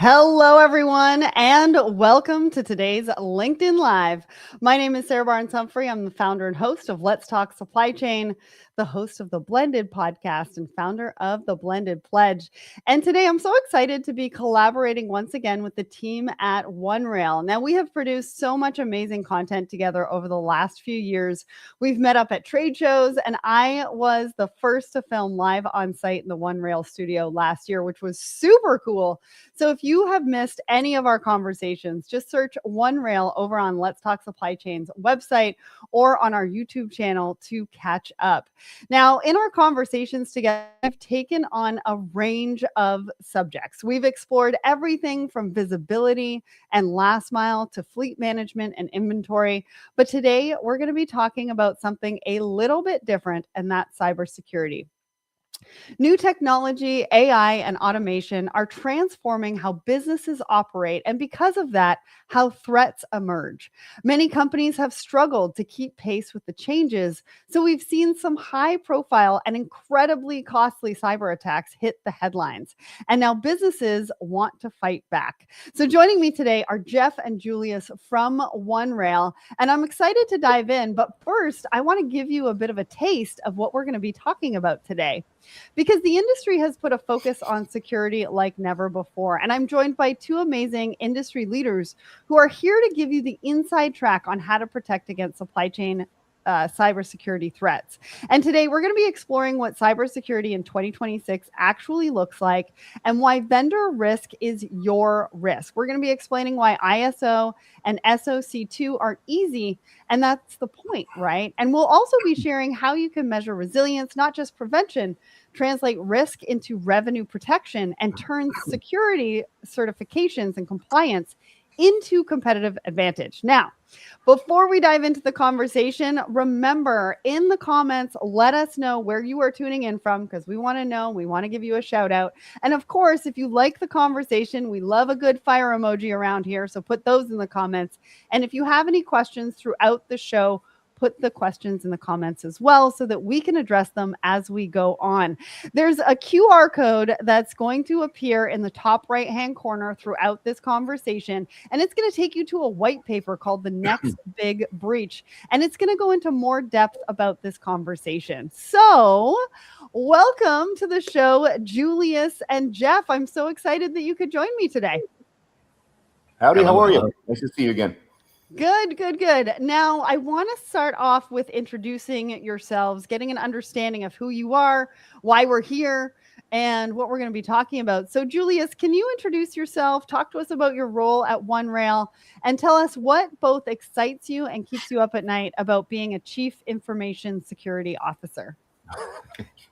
Hello, everyone, and welcome to today's LinkedIn Live. My name is Sarah Barnes-Humphrey. I'm the founder and host of Let's Talk Supply Chain, the host of the Blended podcast, and founder of the Blended Pledge. And today I'm so excited to be collaborating once again with the team at OneRail. Now, we have produced so much amazing content together over the last few years. We've met up at trade shows, and I was the first to film live on site in the OneRail studio last year, which was super cool. So if you have missed any of our conversations, just search OneRail over on Let's Talk Supply Chain's website or on our YouTube channel to catch up. Now, in our conversations together, we've taken on a range of subjects. We've explored everything from visibility and last mile to fleet management and inventory. But today, we're going to be talking about something a little bit different, and that's cybersecurity. New technology, AI, and automation are transforming how businesses operate, and because of that, how threats emerge. Many companies have struggled to keep pace with the changes, so we've seen some high-profile and incredibly costly cyber attacks hit the headlines. And now businesses want to fight back. So joining me today are Jeff and Julius from OneRail, and I'm excited to dive in, but first, I want to give you a bit of a taste of what we're going to be talking about today, because the industry has put a focus on security like never before. And I'm joined by two amazing industry leaders who are here to give you the inside track on how to protect against supply chain cybersecurity threats. And today we're going to be exploring what cybersecurity in 2026 actually looks like and why vendor risk is your risk. We're going to be explaining why ISO and SOC2 aren't easy, and that's the point, right? And we'll also be sharing how you can measure resilience, not just prevention, translate risk into revenue protection, and turn security certifications and compliance into competitive advantage. Now, before we dive into the conversation, remember in the comments, let us know where you are tuning in from, because we want to know. We want to give you a shout out. And of course, if you like the conversation, we love a good fire emoji around here. So put those in the comments. And if you have any questions throughout the show, put the questions in the comments as well so that we can address them as we go on. There's a QR code that's going to appear in the top right-hand corner throughout this conversation, and it's going to take you to a white paper called The Next Big Breach, and it's going to go into more depth about this conversation. So welcome to the show, Julius and Jeff. I'm so excited that you could join me today. Howdy, how are you? Nice to see you again. Good. Now, I want to start off with introducing yourselves, getting an understanding of who you are, why we're here, and what we're going to be talking about. So, Julius, can you introduce yourself, talk to us about your role at OneRail, and tell us what both excites you and keeps you up at night about being a Chief Information Security Officer?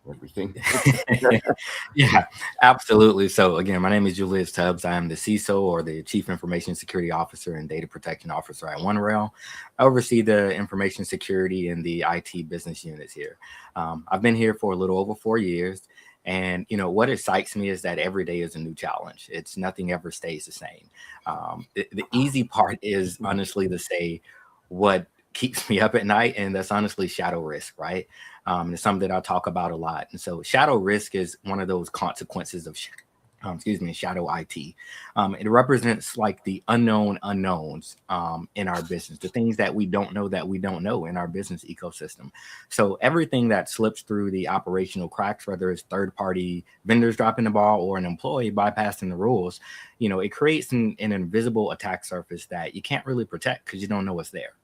Everything. Yeah, absolutely. So again, my name is Julius Tubbs. I am the CISO, or the Chief Information Security Officer and Data Protection Officer at OneRail. I oversee the information security and the IT business units here. I've been here for a little over 4 years. And, what excites me is that every day is a new challenge. It's nothing ever stays the same. The easy part is honestly to say what keeps me up at night, and that's honestly shadow risk, right? It's something that I talk about a lot. And so shadow risk is one of those consequences of shadow IT. It represents like the unknown unknowns in our business, the things that we don't know in our business ecosystem. So everything that slips through the operational cracks, whether it's third-party vendors dropping the ball or an employee bypassing the rules, it creates an invisible attack surface that you can't really protect because you don't know what's there.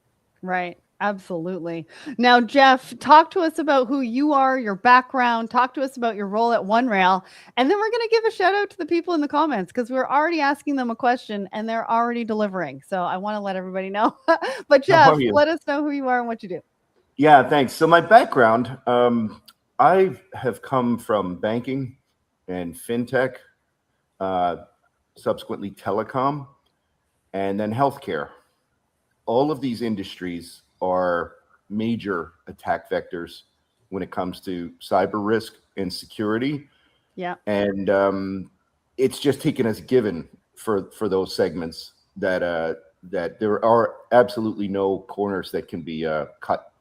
Right. Absolutely. Now, Jeff, talk to us about who you are, your background, talk to us about your role at OneRail, and then we're going to give a shout out to the people in the comments because we're already asking them a question and they're already delivering. So I want to let everybody know. But Jeff, let us know who you are and what you do. Yeah, thanks. So my background, I have come from banking and fintech, subsequently telecom, and then healthcare. All of these industries are major attack vectors when it comes to cyber risk and security. Yeah. And it's just taken as given for those segments that there are absolutely no corners that can be cut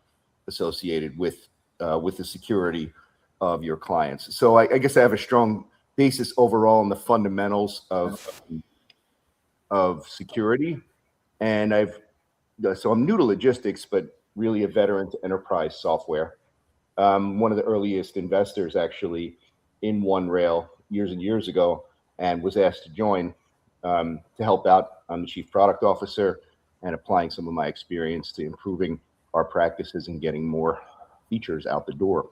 associated with the security of your clients. So I guess I have a strong basis overall in the fundamentals of of security, and so I'm new to logistics, but really a veteran to enterprise software. One of the earliest investors actually in OneRail years and years ago, and was asked to join to help out. I'm the chief product officer and applying some of my experience to improving our practices and getting more features out the door.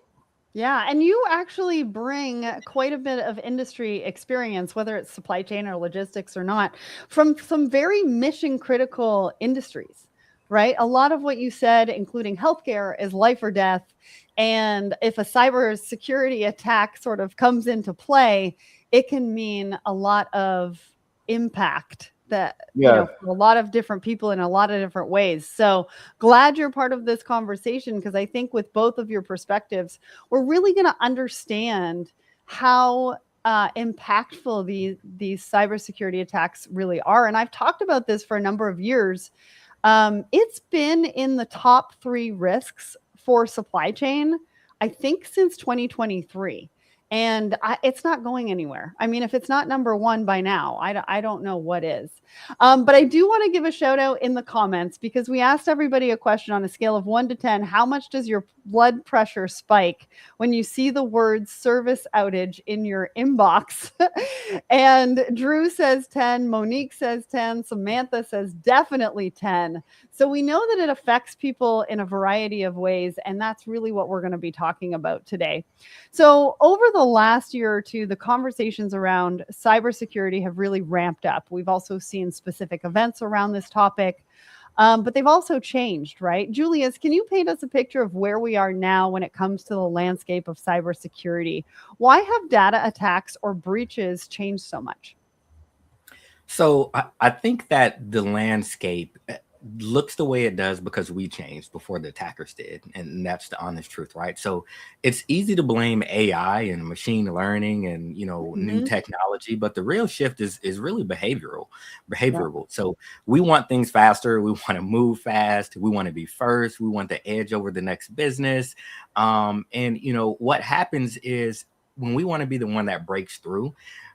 Yeah, and you actually bring quite a bit of industry experience, whether it's supply chain or logistics or not, from some very mission critical industries, right? A lot of what you said, including healthcare, is life or death. And if a cybersecurity attack sort of comes into play, it can mean a lot of impact that, for a lot of different people in a lot of different ways. So glad you're part of this conversation, because I think with both of your perspectives, we're really going to understand how impactful these cybersecurity attacks really are. And I've talked about this for a number of years. It's been in the top 3 risks for supply chain, I think, since 2023. And it's not going anywhere. I mean, if it's not number 1 by now, I don't know what is. But I do want to give a shout out in the comments, because we asked everybody a question on a scale of 1 to 10. How much does your blood pressure spike when you see the word service outage in your inbox? And Drew says 10. Monique says 10. Samantha says definitely 10. So we know that it affects people in a variety of ways. And that's really what we're going to be talking about today. So over the last year or two, the conversations around cybersecurity have really ramped up. We've also seen specific events around this topic, but they've also changed, right? Julius, can you paint us a picture of where we are now when it comes to the landscape of cybersecurity? Why have data attacks or breaches changed so much? So I think that the landscape looks the way it does because we changed before the attackers did. And that's the honest truth, right? So it's easy to blame AI and machine learning and, new technology, but the real shift is really behavioral. Yeah. So we want things faster. We want to move fast. We want to be first. We want the edge over the next business. And what happens is when we want to be the one that breaks through,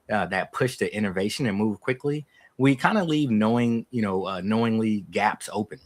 that push to innovation and move quickly, we kind of leave knowingly gaps open.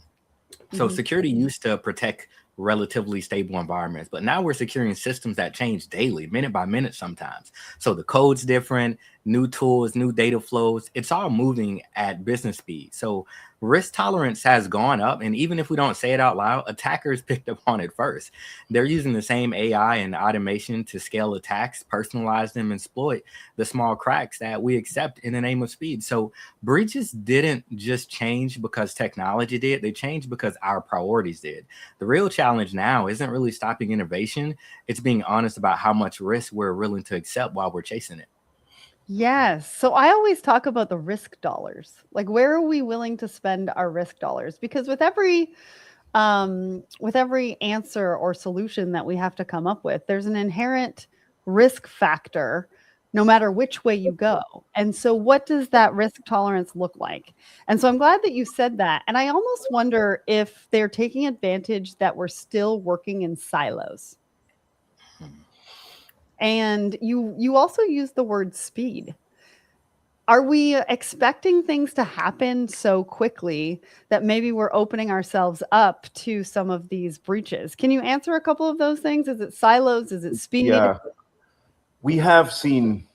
So security used to protect relatively stable environments, but now we're securing systems that change daily, minute by minute sometimes. So the code's different, new tools, new data flows, it's all moving at business speed. So risk tolerance has gone up. And even if we don't say it out loud, attackers picked up on it first. They're using the same AI and automation to scale attacks, personalize them, and exploit the small cracks that we accept in the name of speed. So breaches didn't just change because technology did. They changed because our priorities did. The real challenge now isn't really stopping innovation. It's being honest about how much risk we're willing to accept while we're chasing it. Yes. So I always talk about the risk dollars. Like, where are we willing to spend our risk dollars? Because with every answer or solution that we have to come up with, there's an inherent risk factor, no matter which way you go. And so what does that risk tolerance look like? And so I'm glad that you said that. And I almost wonder if they're taking advantage that we're still working in silos. And you also use the word speed. Are we expecting things to happen so quickly that maybe we're opening ourselves up to some of these breaches? Can you answer a couple of those things? Is it silos? Is it speed? Yeah. We have seen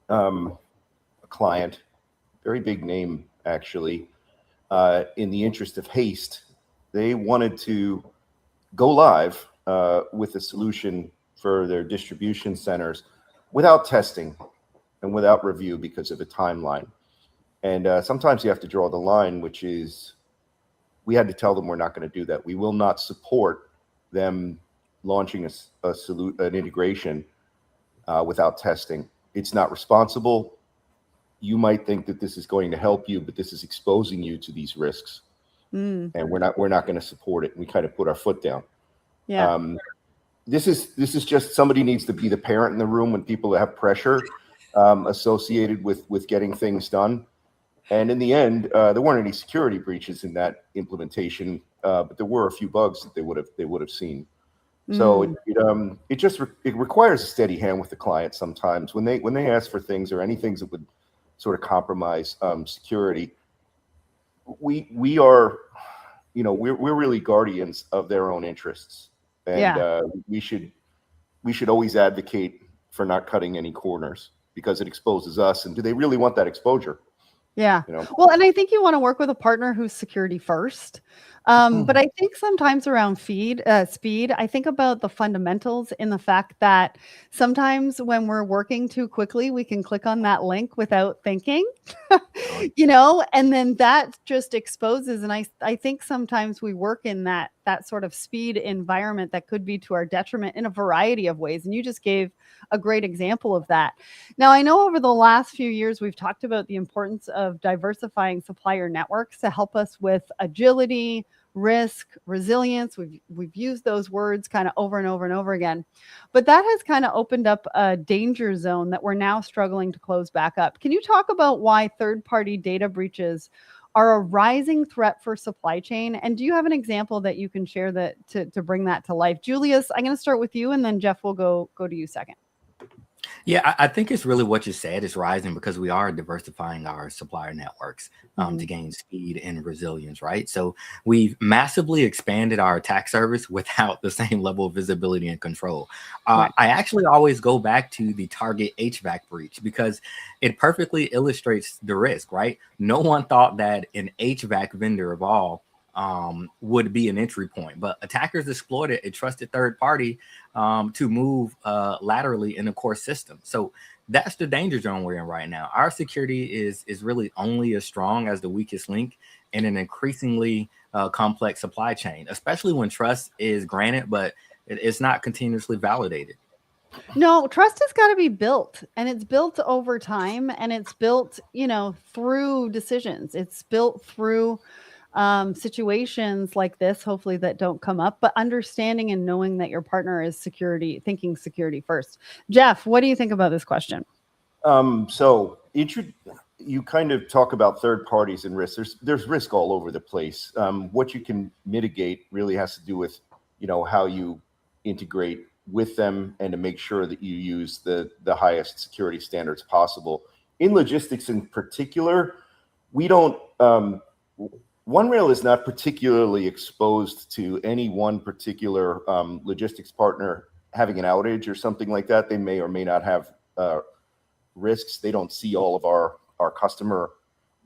a client, very big name actually, in the interest of haste, they wanted to go live with a solution for their distribution centers without testing and without review because of a timeline. And sometimes you have to draw the line, which is we had to tell them we're not going to do that. We will not support them launching an integration without testing. It's not responsible. You might think that this is going to help you, but this is exposing you to these risks. And we're not going to support it. We kind of put our foot down. Yeah. This is just somebody needs to be the parent in the room when people have pressure associated with getting things done. And in the end, there weren't any security breaches in that implementation, but there were a few bugs that they would have seen. So it requires a steady hand with the client sometimes when they ask for things or any things that would sort of compromise security. we are, we're really guardians of their own interests, and we should always advocate for not cutting any corners, because it exposes us. And do they really want that exposure? Yeah. Well, and I think you want to work with a partner who's security first. But I think sometimes around speed, I think about the fundamentals in the fact that sometimes when we're working too quickly, we can click on that link without thinking, and then that just exposes. And I think sometimes we work in that sort of speed environment that could be to our detriment in a variety of ways. And you just gave a great example of that. Now, I know over the last few years, we've talked about the importance of diversifying supplier networks to help us with agility, risk, resilience. We've used those words kind of over and over and over again. But that has kind of opened up a danger zone that we're now struggling to close back up. Can you talk about why third-party data breaches are a rising threat for supply chain? And do you have an example that you can share that to bring that to life? Julius, I'm going to start with you, and then Jeff will go to you second. Yeah, I think it's really what you said is rising because we are diversifying our supplier networks to gain speed and resilience, right? So we've massively expanded our attack service without the same level of visibility and control. Right. I actually always go back to the Target HVAC breach because it perfectly illustrates the risk, right? No one thought that an HVAC vendor of all would be an entry point, but attackers exploited a trusted third party to move laterally in the core system. So that's the danger zone we're in right now. Our security is really only as strong as the weakest link in an increasingly complex supply chain, especially when trust is granted, but it's not continuously validated. No, trust has got to be built, and it's built over time, and it's built, through decisions. It's built through situations like this, hopefully that don't come up, but understanding and knowing that your partner is thinking security first. Jeff, what do you think about this question? So you kind of talk about third parties and risk. There's risk all over the place. What you can mitigate really has to do with, how you integrate with them and to make sure that you use the highest security standards possible. In logistics in particular, we don't, OneRail is not particularly exposed to any one particular logistics partner having an outage or something like that. They may or may not have risks. They don't see all of our customer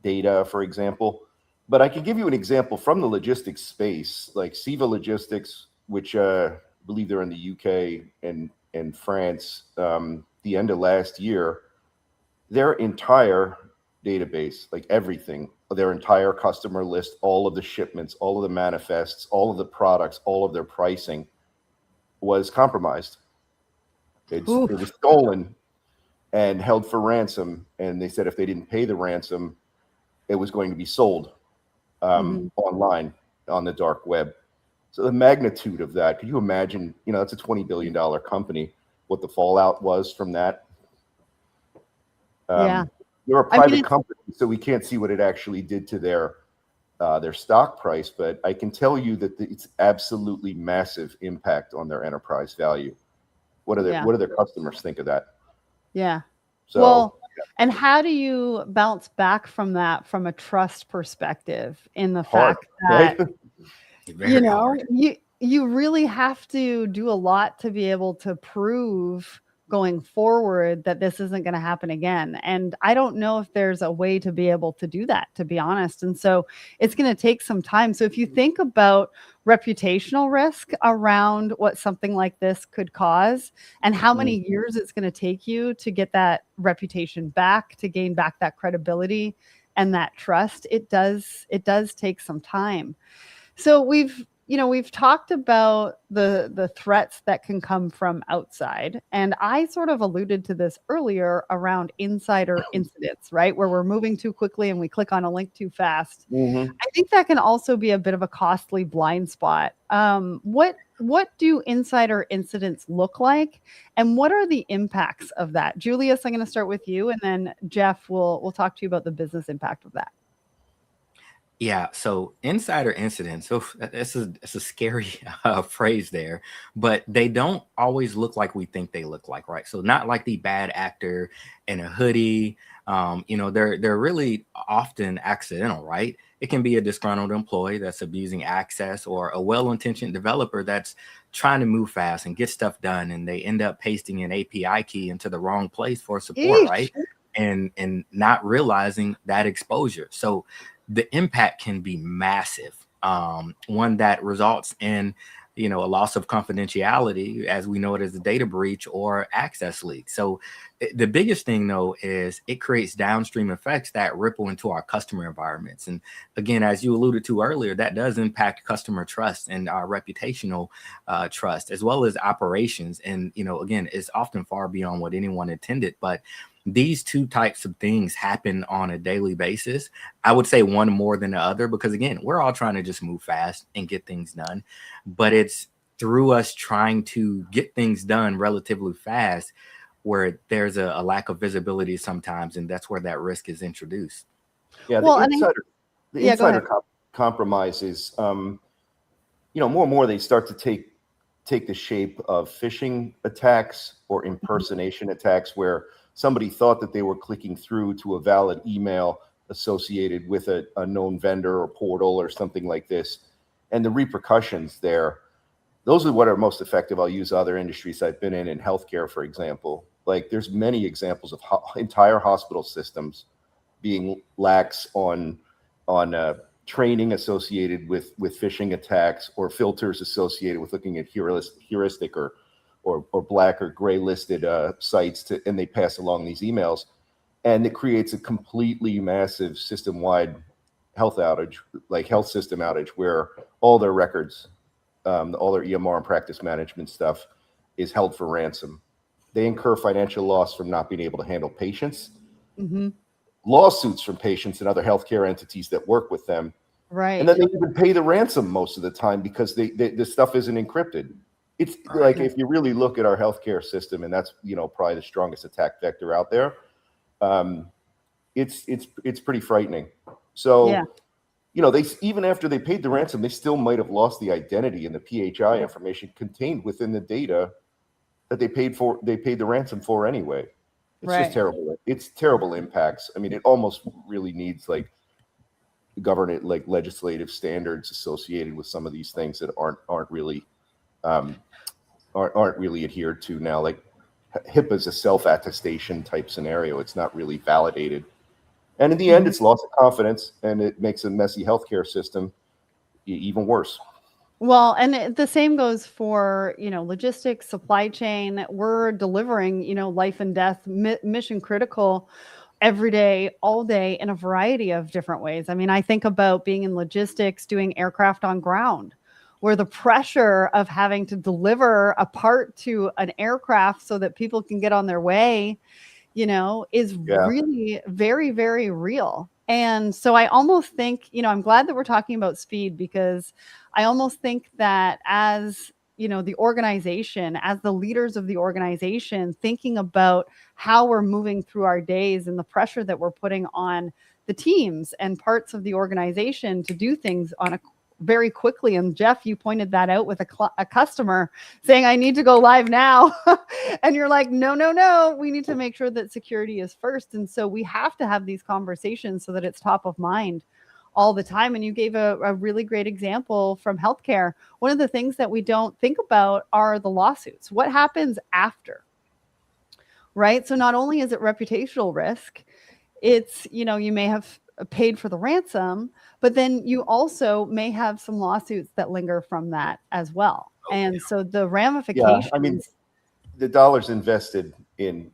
data, for example. But I can give you an example from the logistics space, like CISO Logistics, which I believe they're in the UK and France. The end of last year, their entire database, like everything, their entire customer list, all of the shipments, all of the manifests, all of the products, all of their pricing was compromised. It was stolen and held for ransom. And they said if they didn't pay the ransom, it was going to be sold online on the dark web. So the magnitude of that, could you imagine, that's a $20 billion company, what the fallout was from that? Yeah. They're a private company, so we can't see what it actually did to their stock price, but I can tell you that it's absolutely massive impact on their enterprise value. What do their customers think of that? Yeah. So, and how do you bounce back from that from a trust perspective in the fact that, you really have to do a lot to be able to prove going forward that this isn't going to happen again. And I don't know if there's a way to be able to do that, to be honest. And so it's going to take some time. So if you think about reputational risk around what something like this could cause and how many years it's going to take you to get that reputation back, to gain back that credibility and that trust, it does take some time. So we've talked about the threats that can come from outside. And I sort of alluded to this earlier around insider incidents, right? Where we're moving too quickly and we click on a link too fast. I think that can also be a bit of a costly blind spot. What do insider incidents look like? And what are the impacts of that? Julius, I'm going to start with you. And then Jeff, we'll talk to you about the business impact of that. Yeah, so insider incidents. So it's a scary phrase there, but they don't always look like we think they look like, right? So not like the bad actor in a hoodie. They're really often accidental, right? It can be a disgruntled employee that's abusing access, or a well-intentioned developer that's trying to move fast and get stuff done, and they end up pasting an API key into the wrong place for support, Eesh. right? And not realizing that exposure. So the impact can be massive. One that results in, a loss of confidentiality, as we know it as a data breach or access leak. So the biggest thing, though, is it creates downstream effects that ripple into our customer environments. And again, as you alluded to earlier, that does impact customer trust and our reputational trust, as well as operations. And, again, it's often far beyond what anyone intended. But these two types of things happen on a daily basis. I would say one more than the other, because again, we're all trying to just move fast and get things done. But it's through us trying to get things done relatively fast where there's a lack of visibility sometimes, and that's where that risk is introduced. Yeah, Well, the yeah, go insider ahead. compromise is, more and more they start to take the shape of phishing attacks or impersonation attacks, where somebody thought that they were clicking through to a valid email associated with a known vendor or portal or something like this. And the repercussions there, those are what are most effective. I'll use other industries I've been in healthcare, for example. Like there's many examples of entire hospital systems being lax on training associated with phishing attacks, or filters associated with looking at heuristic or black or gray listed sites, and they pass along these emails, and it creates a completely massive system-wide health system outage, where all their records, all their EMR and practice management stuff is held for ransom. They incur financial loss from not being able to handle patients, Mm-hmm. lawsuits from patients and other healthcare entities that work with them. Right. And then they even pay the ransom most of the time because the stuff isn't encrypted. It's like, if you really look at our healthcare system, and that's, probably the strongest attack vector out there, it's pretty frightening. So, Yeah. they, even after they paid the ransom, they still might have lost the identity and the PHI information contained within the data that they paid the ransom for anyway. It's just terrible. It's terrible impacts. I mean, it almost really needs like legislative standards associated with some of these things that aren't really adhered to now. Like HIPAA is a self-attestation type scenario. It's not really validated. And in the end, it's loss of confidence, and it makes a messy healthcare system even worse. Well, and the same goes for, logistics, supply chain. We're delivering, life and death, mission critical every day, all day, in a variety of different ways. I mean, I think about being in logistics, doing aircraft on ground, where the pressure of having to deliver a part to an aircraft so that people can get on their way, is really very, very real. And so I almost think, I'm glad that we're talking about speed, because I almost think that as, the organization, as the leaders of the organization, thinking about how we're moving through our days and the pressure that we're putting on the teams and parts of the organization to do things on a very quickly. And Jeff, you pointed that out with a customer saying, I need to go live now. And you're like, no, we need to make sure that security is first. And so we have to have these conversations so that it's top of mind all the time. And you gave a really great example from healthcare. One of the things that we don't think about are the lawsuits. What happens after? Right? So not only is it reputational risk, it's, you may have paid for the ransom, but then you also may have some lawsuits that linger from that as well. And so the ramifications. I mean, the dollars invested in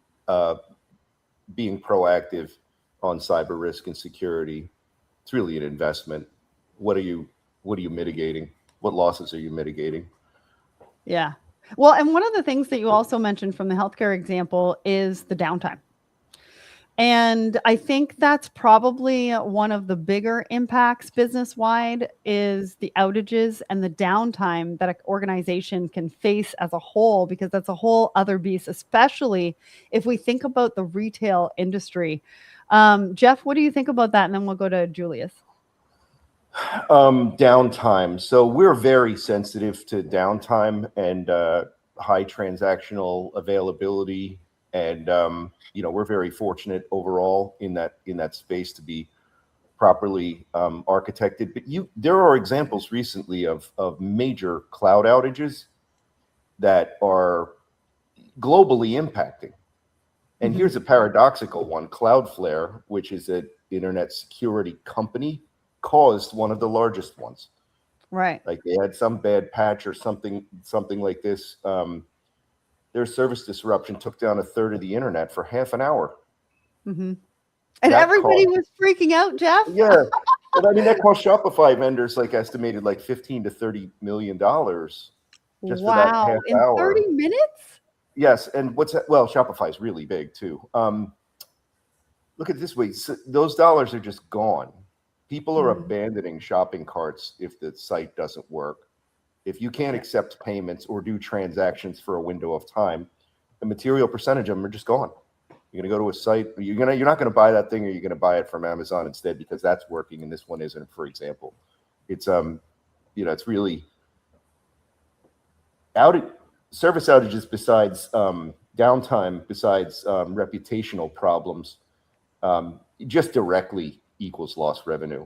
being proactive on cyber risk and security, it's really an investment. What are you mitigating? What losses are you mitigating? Yeah. Well, and one of the things that you also mentioned from the healthcare example is the downtime. And I think that's probably one of the bigger impacts business-wide, is the outages and the downtime that an organization can face as a whole, because that's a whole other beast, especially if we think about the retail industry. Jeff, what do you think about that? And then we'll go to Julius. Downtime. So we're very sensitive to downtime and high transactional availability, and we're very fortunate overall in that space to be properly architected. But there are examples recently of major cloud outages that are globally impacting. And here's a paradoxical one. Cloudflare, which is an internet security company, caused one of the largest ones. Right. Like they had some bad patch or something like this. Their service disruption took down a third of the internet for half an hour. And everybody was freaking out, Jeff. Yeah. And I mean, that cost Shopify vendors estimated like $15 to $30 million just for that half in hour. 30 minutes? Yes. And what's that? Well, Shopify is really big too. Look at it this way. So those dollars are just gone. People are abandoning shopping carts if the site doesn't work. If you can't accept payments or do transactions for a window of time, a material percentage of them are just gone. You're going to go to a site, you're not going to buy that thing, or you're going to buy it from Amazon instead because that's working and this one isn't, for example. It's it's really service outages besides downtime, besides reputational problems, just directly equals lost revenue.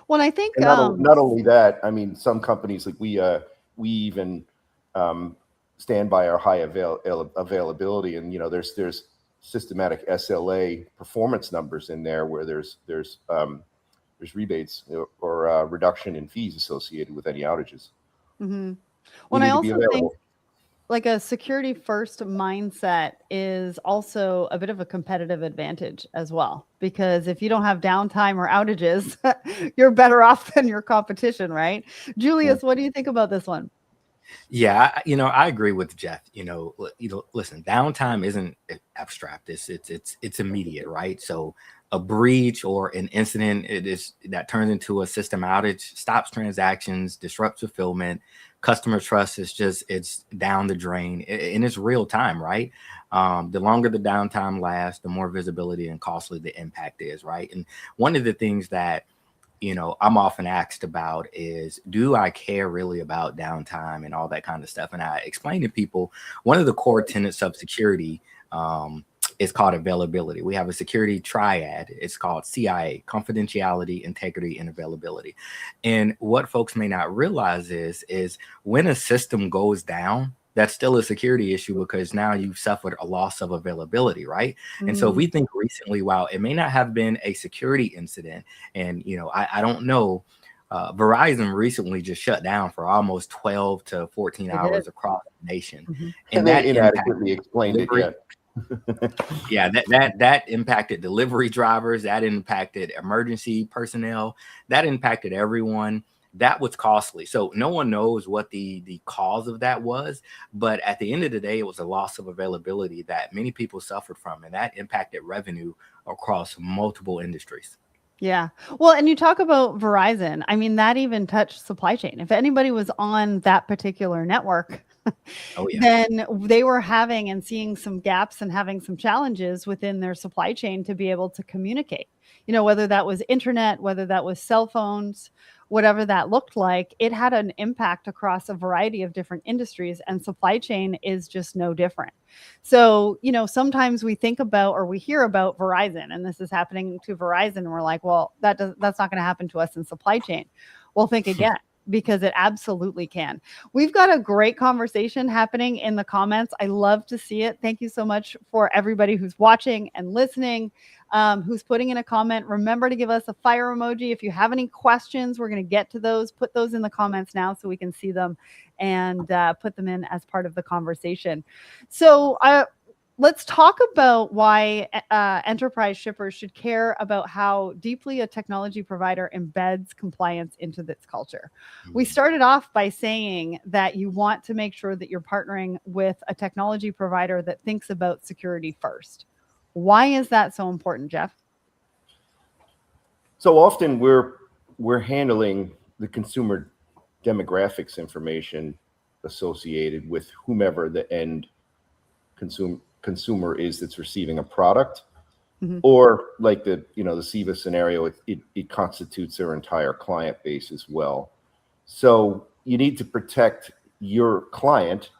Well, I think not only that, I mean, some companies like we even stand by our high availability, and there's systematic SLA performance numbers in there where there's rebates or reduction in fees associated with any outages. Well, I also think like a security first mindset is also a bit of a competitive advantage as well, because if you don't have downtime or outages, you're better off than your competition, right? Julius, what do you think about this one? Yeah, I agree with Jeff. Listen, downtime isn't abstract. It's immediate, right? So a breach or an incident that turns into a system outage stops transactions, disrupts fulfillment. Customer trust it's down the drain, and it's real time, right? The longer the downtime lasts, the more visibility and costly the impact is, right? And one of the things that I'm often asked about is, do I care really about downtime and all that kind of stuff? And I explain to people, one of the core tenets of security is called availability. We have a security triad. It's called CIA: confidentiality, integrity, and availability. And what folks may not realize is when a system goes down, that's still a security issue because now you've suffered a loss of availability, right? And so if we think recently, wow, it may not have been a security incident, and I don't know, Verizon recently just shut down for almost 12 to 14 hours across the nation, and that inadequately explained it yet. Yeah, that impacted delivery drivers, that impacted emergency personnel, that impacted everyone. That was costly. So no one knows what the cause of that was, but at the end of the day, it was a loss of availability that many people suffered from, and that impacted revenue across multiple industries. Yeah. Well, and you talk about Verizon. I mean, that even touched supply chain. If anybody was on that particular network, then they were having and seeing some gaps and having some challenges within their supply chain to be able to communicate, whether that was internet, whether that was cell phones, whatever that looked like. It had an impact across a variety of different industries, and supply chain is just no different. So, sometimes we think about or we hear about Verizon, and this is happening to Verizon, and we're like, well, that's not going to happen to us in supply chain. Well, think again, because it absolutely can. We've got a great conversation happening in the comments. I love to see it. Thank you so much for everybody who's watching and listening, who's putting in a comment. Remember to give us a fire emoji. If you have any questions, we're going to get to those. Put those in the comments now so we can see them and put them in as part of the conversation. So let's talk about why enterprise shippers should care about how deeply a technology provider embeds compliance into its culture. We started off by saying that you want to make sure that you're partnering with a technology provider that thinks about security first. Why is that so important, Jeff? So often we're handling the consumer demographics information associated with whomever the end consumer is that's receiving a product. Mhm. or like the SIVA scenario, it constitutes their entire client base as well. So you need to protect your client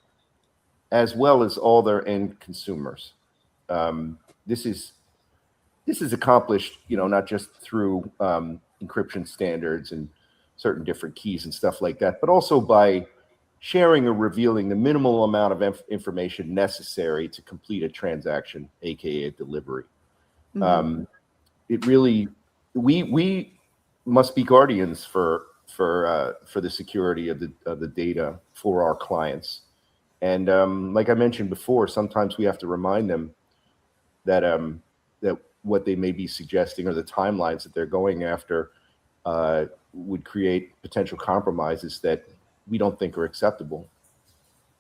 as well as all their end consumers. This is accomplished, not just through encryption standards and certain different keys and stuff like that, but also by sharing or revealing the minimal amount of information necessary to complete a transaction, aka a delivery. Mhm. It really, we must be guardians for the security of the data for our clients. And like I mentioned before, sometimes we have to remind them that that what they may be suggesting or the timelines that they're going after would create potential compromises that we don't think are acceptable.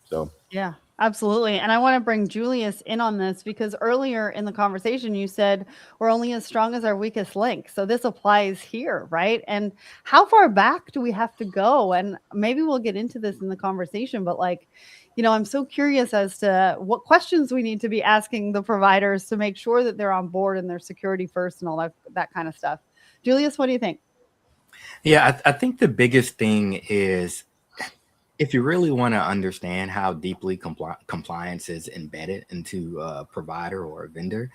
So Yeah, absolutely. And I want to bring Julius in on this because earlier in the conversation, you said we're only as strong as our weakest link. So this applies here, right? And how far back do we have to go? And maybe we'll get into this in the conversation, but like, I'm so curious as to what questions we need to be asking the providers to make sure that they're on board and their security first and all that kind of stuff. Julius, what do you think? Yeah, I think the biggest thing is if you really want to understand how deeply compliance is embedded into a provider or a vendor,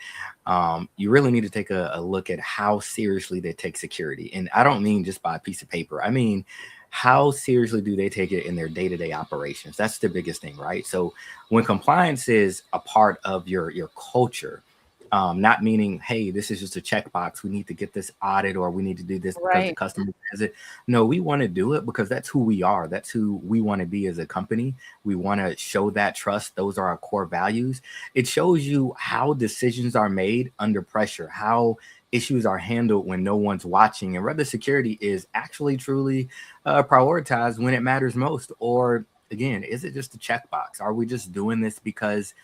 you really need to take a look at how seriously they take security. And I don't mean just by a piece of paper. I mean, how seriously do they take it in their day-to-day operations? That's the biggest thing, right? So when compliance is a part of your culture, not meaning, hey, this is just a checkbox, we need to get this audit or we need to do this because the Right. customer says it. No, we want to do it because that's who we are. That's who we want to be as a company. We want to show that trust. Those are our core values. It shows you how decisions are made under pressure, how issues are handled when no one's watching, and whether security is actually truly prioritized when it matters most. Or again, is it just a checkbox? Are we just doing this because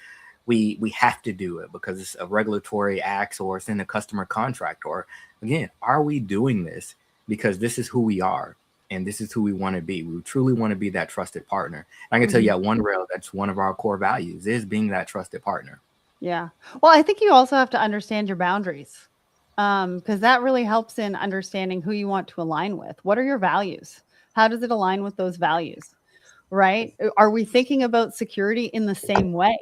we have to do it because it's a regulatory act or it's in a customer contract? Or again, are we doing this because this is who we are and this is who we want to be? We truly want to be that trusted partner. And I can tell you at OneRail, that's one of our core values, is being that trusted partner. Yeah. Well, I think you also have to understand your boundaries, because that really helps in understanding who you want to align with. What are your values? How does it align with those values? Right? Are we thinking about security in the same way?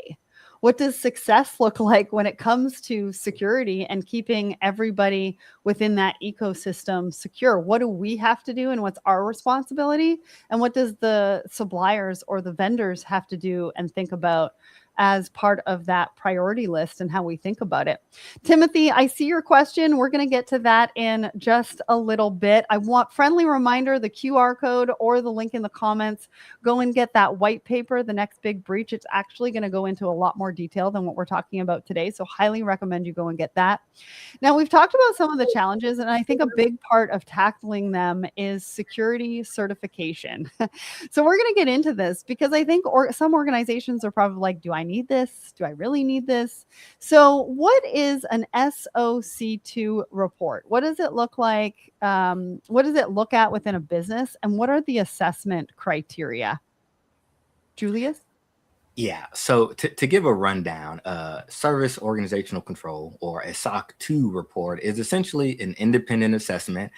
What does success look like when it comes to security and keeping everybody within that ecosystem secure? What do we have to do and what's our responsibility? And what does the suppliers or the vendors have to do and think about as part of that priority list and how we think about it? Timothy, I see your question. We're going to get to that in just a little bit. I want friendly reminder, the QR code or the link in the comments. Go and get that white paper, The Next Big Breach. It's actually going to go into a lot more detail than what we're talking about today. So highly recommend you go and get that. Now, we've talked about some of the challenges, and I think a big part of tackling them is security certification. So we're going to get into this because I think some organizations are probably like, do I need this? Do I really need this? So what is an SOC2 report? What does it look like? What does it look at within a business? And what are the assessment criteria? Julius? Yeah. So to give a rundown, service organizational control, or a SOC 2 report, is essentially an independent assessment,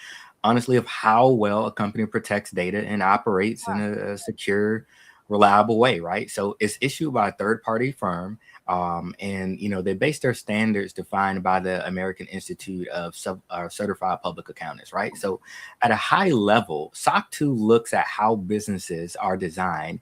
honestly, of how well a company protects data and operates in a secure, reliable way, right? So it's issued by a third-party firm, and they base their standards defined by the American Institute of Certified Public Accountants, right? So at a high level, SOC 2 looks at how businesses are designed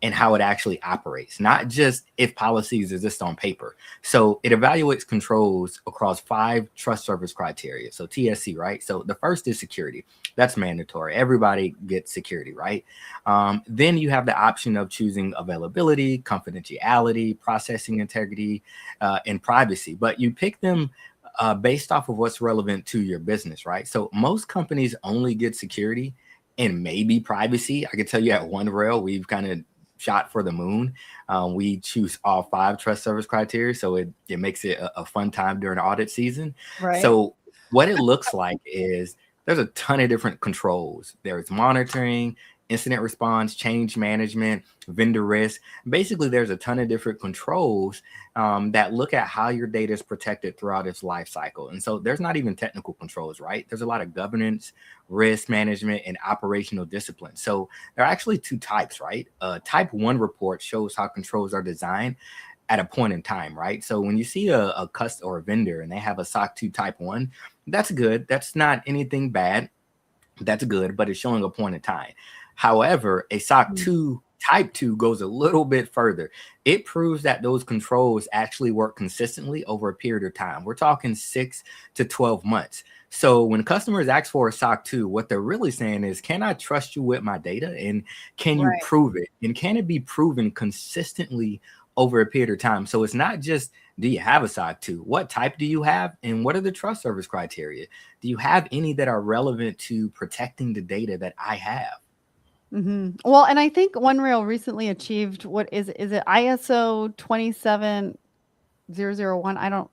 and how it actually operates, not just if policies exist on paper. So it evaluates controls across 5 trust service criteria. So TSC, right? So the first is security. That's mandatory. Everybody gets security, right? Then you have the option of choosing availability, confidentiality, processing integrity, and privacy. But you pick them based off of what's relevant to your business, right? So most companies only get security and maybe privacy. I can tell you at OneRail, we've kind of shot for the moon. We choose all 5 trust service criteria, so it makes it a fun time during audit season. Right. So what it looks like is there's a ton of different controls. There's monitoring, incident response, change management, vendor risk. Basically, there's a ton of different controls that look at how your data is protected throughout its life cycle. And so there's not even technical controls, right? There's a lot of governance, risk management, and operational discipline. So there are actually two types, right? Type 1 report shows how controls are designed at a point in time, right? So when you see a customer or a vendor and they have a SOC 2 type 1, that's good. That's not anything bad. That's good, but it's showing a point in time. However, a SOC 2 type 2 goes a little bit further. It proves that those controls actually work consistently over a period of time. We're talking 6 to 12 months. So when customers ask for a SOC 2, what they're really saying is, can I trust you with my data? And can you prove it? And can it be proven consistently over a period of time? So it's not just, do you have a SOC 2? What type do you have? And what are the trust service criteria? Do you have any that are relevant to protecting the data that I have? Well, and I think OneRail recently achieved, what is it ISO 27001? I don't,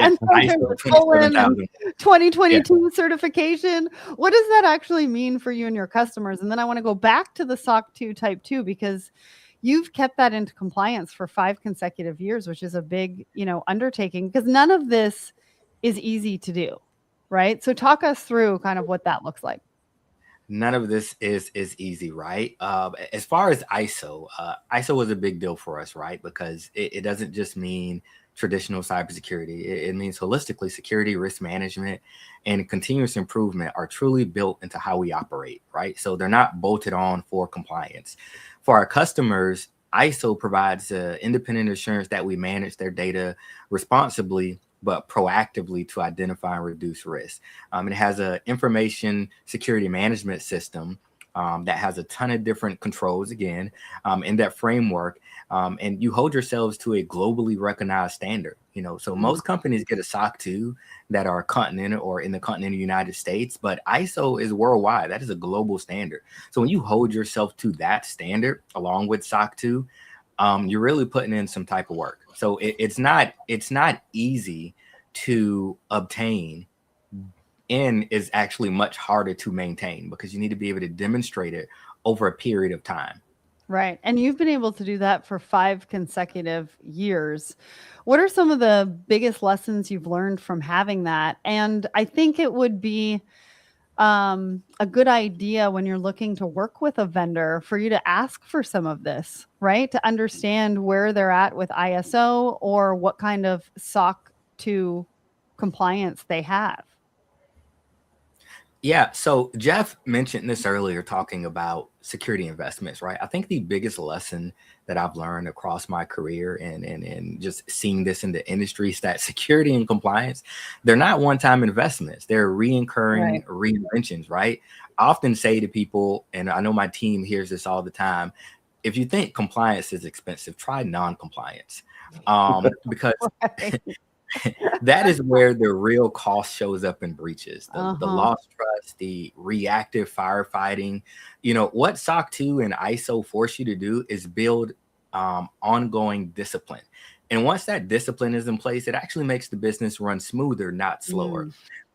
and so there's a colon and 2022 certification. What does that actually mean for you and your customers? And then I want to go back to the SOC 2 type 2, because you've kept that into compliance for 5 consecutive years, which is a big, undertaking, because none of this is easy to do, right? So talk us through kind of what that looks like. None of this is easy, right? As far as ISO, ISO was a big deal for us, right? Because it doesn't just mean traditional cybersecurity. It means holistically security, risk management, and continuous improvement are truly built into how we operate, right? So they're not bolted on for compliance. For our customers, ISO provides independent assurance that we manage their data responsibly, but proactively to identify and reduce risk. It has an information security management system that has a ton of different controls, again, in that framework. And you hold yourselves to a globally recognized standard. So most companies get a SOC 2 that are continental or in the continental United States, but ISO is worldwide. That is a global standard. So when you hold yourself to that standard along with SOC 2, you're really putting in some type of work. So it's not easy to obtain, and is actually much harder to maintain, because you need to be able to demonstrate it over a period of time. Right. And you've been able to do that for 5 consecutive years. What are some of the biggest lessons you've learned from having that? And I think it would be a good idea when you're looking to work with a vendor for you to ask for some of this, right? To understand where they're at with ISO or what kind of SOC 2 compliance they have. Yeah. So Jeff mentioned this earlier, talking about security investments, right? I think the biggest lesson that I've learned across my career and just seeing this in the industry is that security and compliance, they're not one-time investments. They're reoccurring reinventions, right? I often say to people, and I know my team hears this all the time, if you think compliance is expensive, try non-compliance. Because that is where the real cost shows up in breaches, the lost trust, the reactive firefighting. What SOC 2 and ISO force you to do is build ongoing discipline. And once that discipline is in place, it actually makes the business run smoother, not slower.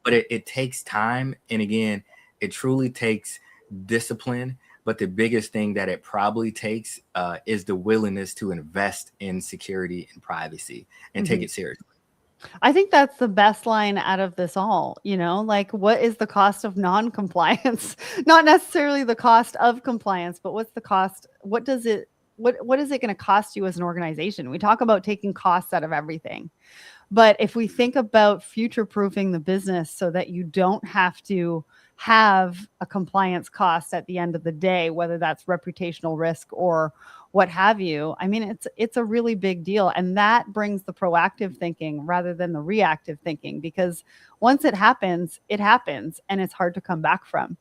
But it takes time. And again, it truly takes discipline. But the biggest thing that it probably takes is the willingness to invest in security and privacy and take it seriously. I think that's the best line out of this all, like, what is the cost of non-compliance? Not necessarily the cost of compliance, but what's the cost? What is it going to cost you as an organization? We talk about taking costs out of everything. But if we think about future-proofing the business so that you don't have to have a compliance cost at the end of the day, whether that's reputational risk or what have you, I mean, it's a really big deal. And that brings the proactive thinking rather than the reactive thinking, because once it happens, and it's hard to come back from.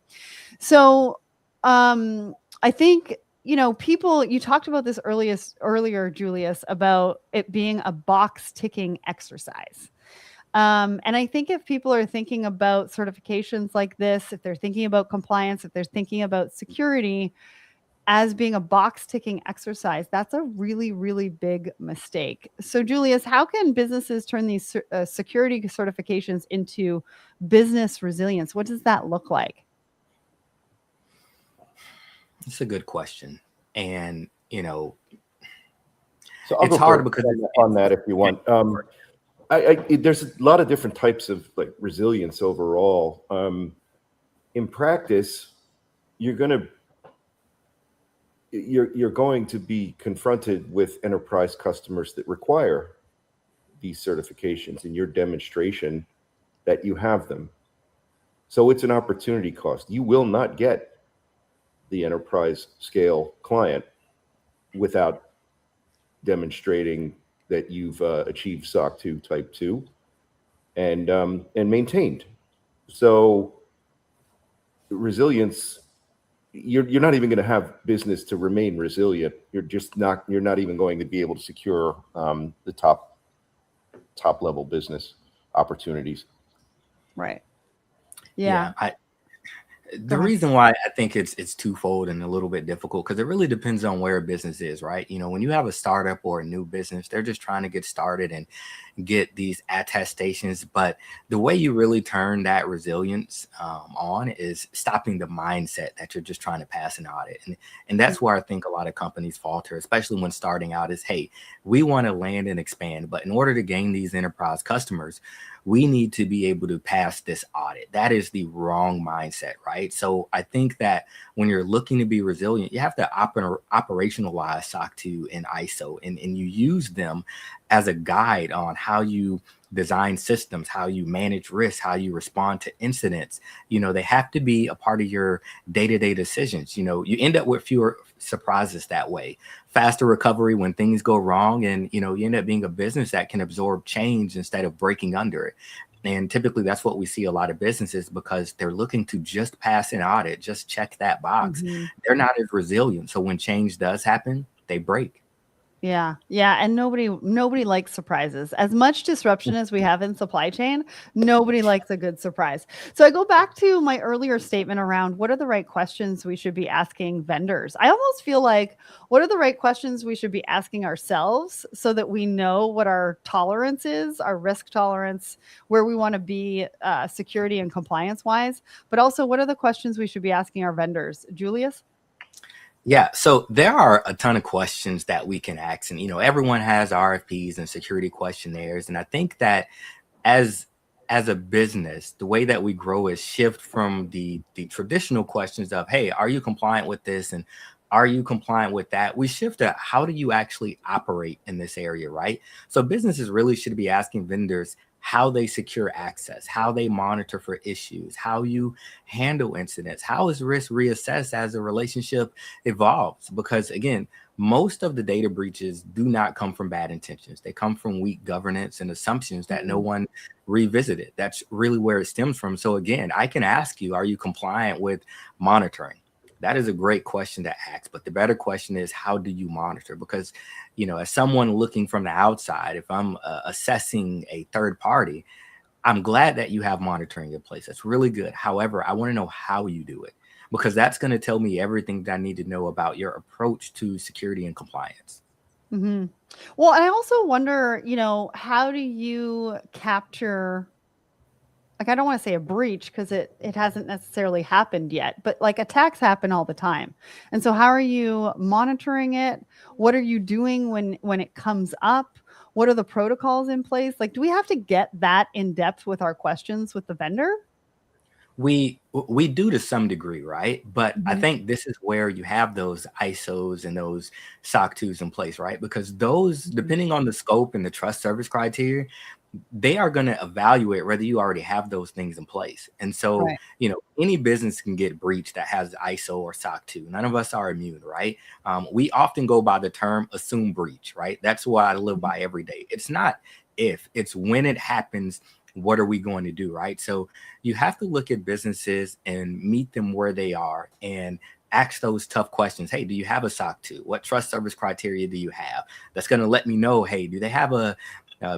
So I think, people, you talked about this earlier, Julius, about it being a box ticking exercise. And I think if people are thinking about certifications like this, if they're thinking about compliance, if they're thinking about security as being a box ticking exercise, that's a really, really big mistake. So Julius, how can businesses turn these security certifications into business resilience? What does that look like? It's a good question. And, So I'll it's go hard first because on that if you want. There's a lot of different types of like resilience overall. In practice, you're going to be confronted with enterprise customers that require these certifications and your demonstration that you have them. So it's an opportunity cost. You will not get the enterprise scale client without demonstrating that you've achieved SOC 2 Type 2 and maintained. So resilience, you're not even going to have business to remain resilient. You're not even going to be able to secure the top level business opportunities. Right. Yeah. The reason why I think it's twofold and a little bit difficult, because it really depends on where a business is, right? When you have a startup or a new business, they're just trying to get started and get these attestations. But the way you really turn that resilience on is stopping the mindset that you're just trying to pass an audit. And that's where I think a lot of companies falter, especially when starting out, is, hey, we want to land and expand. But in order to gain these enterprise customers, we need to be able to pass this audit. That is the wrong mindset, right? So I think that when you're looking to be resilient, you have to operationalize SOC 2 and ISO, and you use them as a guide on how you design systems, how you manage risks, how you respond to incidents. They have to be a part of your day-to-day decisions. You end up with fewer surprises that way, faster recovery when things go wrong, and you end up being a business that can absorb change instead of breaking under it. And typically that's what we see a lot of businesses, because they're looking to just pass an audit, just check that box. They're not as resilient. So when change does happen, they break. Yeah. And nobody likes surprises. As much disruption as we have in supply chain, nobody likes a good surprise. So I go back to my earlier statement around what are the right questions we should be asking vendors. I almost feel like, what are the right questions we should be asking ourselves so that we know what our tolerance is, our risk tolerance, where we want to be security and compliance wise, but also what are the questions we should be asking our vendors? Julius? Yeah, so there are a ton of questions that we can ask, and everyone has RFPs and security questionnaires, and I think that as a business, the way that we grow is shift from the traditional questions of, hey, are you compliant with this, and are you compliant with that? We shift to, how do you actually operate in this area, right? So businesses really should be asking vendors how they secure access, how they monitor for issues, how you handle incidents, how is risk reassessed as a relationship evolves. Because again, most of the data breaches do not come from bad intentions. They come from weak governance and assumptions that no one revisited. That's really where it stems from. So again, I can ask you, are you compliant with monitoring? That is a great question to ask, but the better question is, how do you monitor? Because, as someone looking from the outside, if I'm assessing a third party, I'm glad that you have monitoring in place. That's really good. However, I want to know how you do it, because that's going to tell me everything that I need to know about your approach to security and compliance. Mm-hmm. Well, and I also wonder, how do you capture, like, I don't want to say a breach because it hasn't necessarily happened yet, but like attacks happen all the time. And so how are you monitoring it? What are you doing when it comes up? What are the protocols in place? Like, do we have to get that in depth with our questions with the vendor? We do to some degree, right? But I think this is where you have those ISOs and those SOC 2s in place, right? Because those, depending on the scope and the trust service criteria, they are going to evaluate whether you already have those things in place. And so, Right. Any business can get breached that has ISO or SOC 2. None of us are immune, right? We often go by the term assume breach, right? That's what I live by every day. It's not if, it's when it happens, what are we going to do, right? So you have to look at businesses and meet them where they are and ask those tough questions. Hey, do you have a SOC 2? What trust service criteria do you have? That's going to let me know, hey, do they have a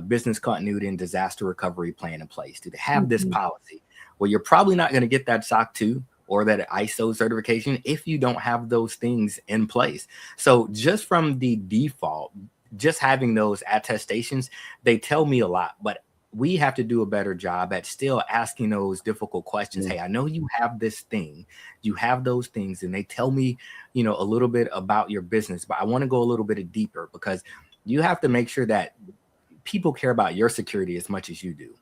business continuity and disaster recovery plan in place? Do they have this policy? Well, you're probably not going to get that SOC 2 or that ISO certification if you don't have those things in place. So just from the default, just having those attestations, they tell me a lot. But we have to do a better job at still asking those difficult questions. Hey, I know you have this thing, you have those things, and they tell me, a little bit about your business, but I want to go a little bit deeper, because you have to make sure that people care about your security as much as you do.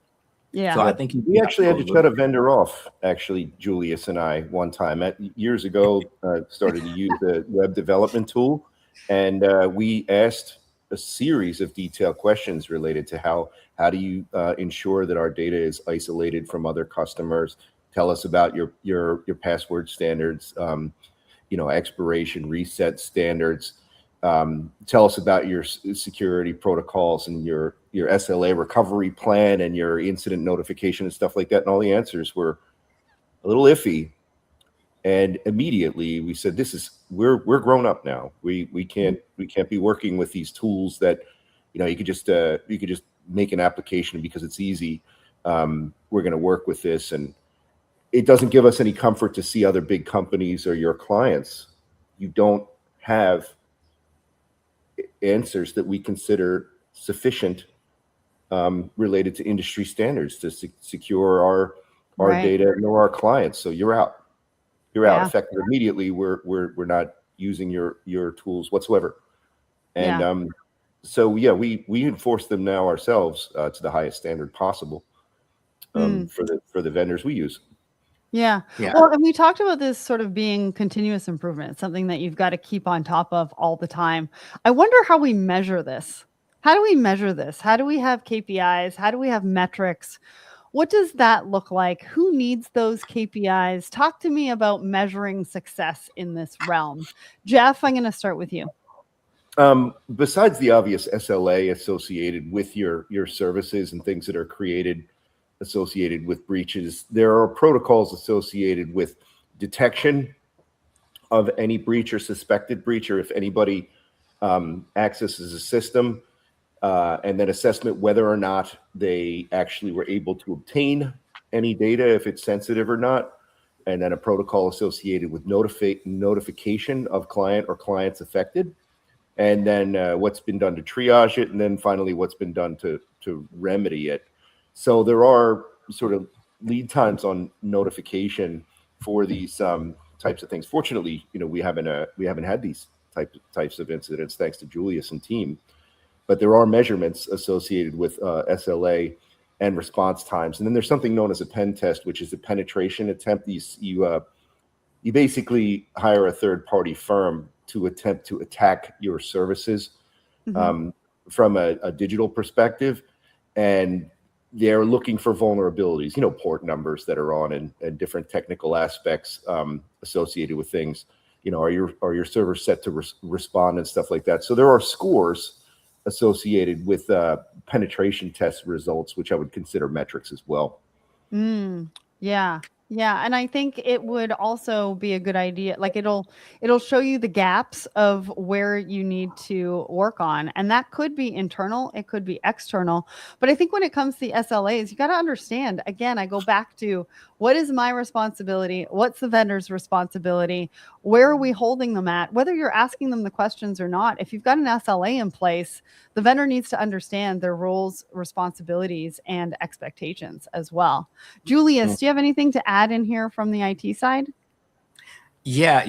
Yeah. So I think we actually had to shut a vendor off, actually, Julius and I, one time years ago, started to use a web development tool. And we asked a series of detailed questions related to how do you ensure that our data is isolated from other customers? Tell us about your password standards, expiration reset standards. Tell us about your security protocols and your SLA recovery plan and your incident notification and stuff like that. And all the answers were a little iffy. And immediately we said, we're grown up now. We can't be working with these tools that, you could just make an application because it's easy. We're going to work with this. And it doesn't give us any comfort to see other big companies or your clients. You don't have answers that we consider sufficient related to industry standards to secure our data and our clients. So you're out. You're out. Effective immediately. We're not using your tools whatsoever. And we enforce them now ourselves to the highest standard possible for the vendors we use. Yeah. Well, and we talked about this sort of being continuous improvement. It's something that you've got to keep on top of all the time. I wonder how we measure this. How do we measure this? How do we have KPIs? How do we have metrics? What does that look like? Who needs those KPIs? Talk to me about measuring success in this realm. Jeff, I'm going to start with you. Besides the obvious SLA associated with your services and things that are created associated with breaches, there are protocols associated with detection of any breach or suspected breach, or if anybody accesses a system, and then assessment whether or not they actually were able to obtain any data, if it's sensitive or not, and then a protocol associated with notification of client or clients affected, and then what's been done to triage it, and then finally what's been done to remedy it. So there are sort of lead times on notification for these types of things. Fortunately, we haven't had these types of incidents thanks to Julius and team. But there are measurements associated with SLA and response times. And then there's something known as a pen test, which is a penetration attempt. You basically hire a third-party firm to attempt to attack your services from a digital perspective. And they're looking for vulnerabilities, port numbers that are on and different technical aspects associated with things. Are your servers set to respond and stuff like that? So there are scores associated with penetration test results, which I would consider metrics as well. Yeah. And I think it would also be a good idea. Like it'll show you the gaps of where you need to work on. And that could be internal. It could be external. But I think when it comes to the SLAs, you got to understand, again, I go back to what is my responsibility? What's the vendor's responsibility? Where are we holding them at? Whether you're asking them the questions or not, if you've got an SLA in place, the vendor needs to understand their roles, responsibilities, and expectations as well. Julius, do you have anything to add in here from the IT side? Yeah,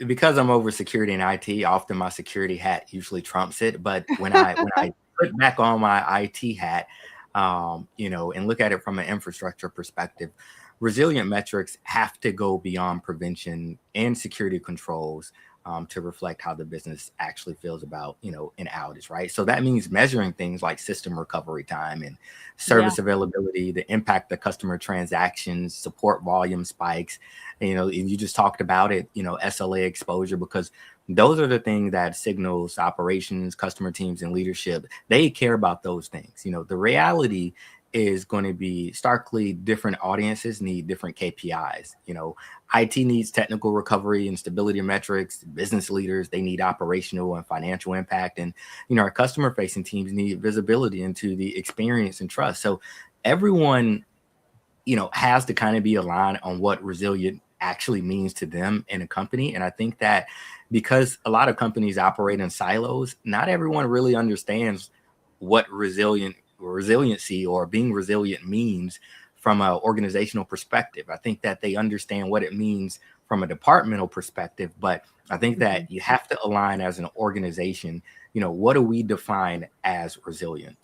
because I'm over security and IT, often my security hat usually trumps it. But when I put back on my IT hat, and look at it from an infrastructure perspective, resilient metrics have to go beyond prevention and security controls to reflect how the business actually feels about, an outage, right? So that means measuring things like system recovery time and service availability, the impact the customer transactions, support volume spikes, and you just talked about it, SLA exposure, because those are the things that signals operations, customer teams, and leadership. They care about those things. The reality is going to be starkly different. Audiences need different KPIs. IT needs technical recovery and stability metrics. Business leaders, they need operational and financial impact. And, our customer facing teams need visibility into the experience and trust. So everyone, has to kind of be aligned on what resilient actually means to them in a company. And I think that because a lot of companies operate in silos, not everyone really understands what resilient resiliency or being resilient means from an organizational perspective. I think that they understand what it means from a departmental perspective, but I think that you have to align as an organization. What do we define as resilient?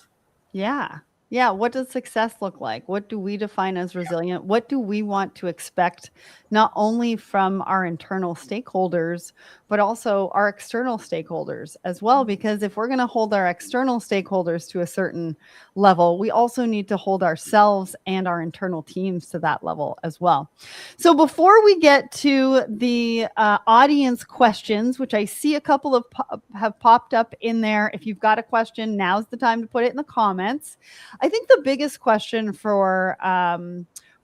Yeah. Yeah. What does success look like? What do we define as resilient? What do we want to expect, not only from our internal stakeholders, but also our external stakeholders as well? Because if we're going to hold our external stakeholders to a certain level, we also need to hold ourselves and our internal teams to that level as well. So before we get to the audience questions, which I see a couple of have popped up in there, if you've got a question, now's the time to put it in the comments. I think the biggest question for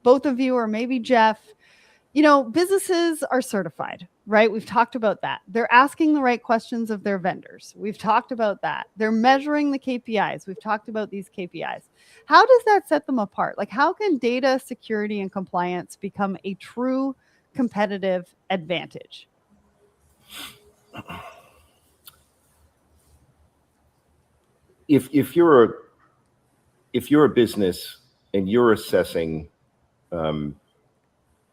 both of you, or maybe Jeff, businesses are certified, right? We've talked about that. They're asking the right questions of their vendors. We've talked about that. They're measuring the KPIs. We've talked about these KPIs. How does that set them apart? Like, how can data security and compliance become a true competitive advantage? If you're a business and you're assessing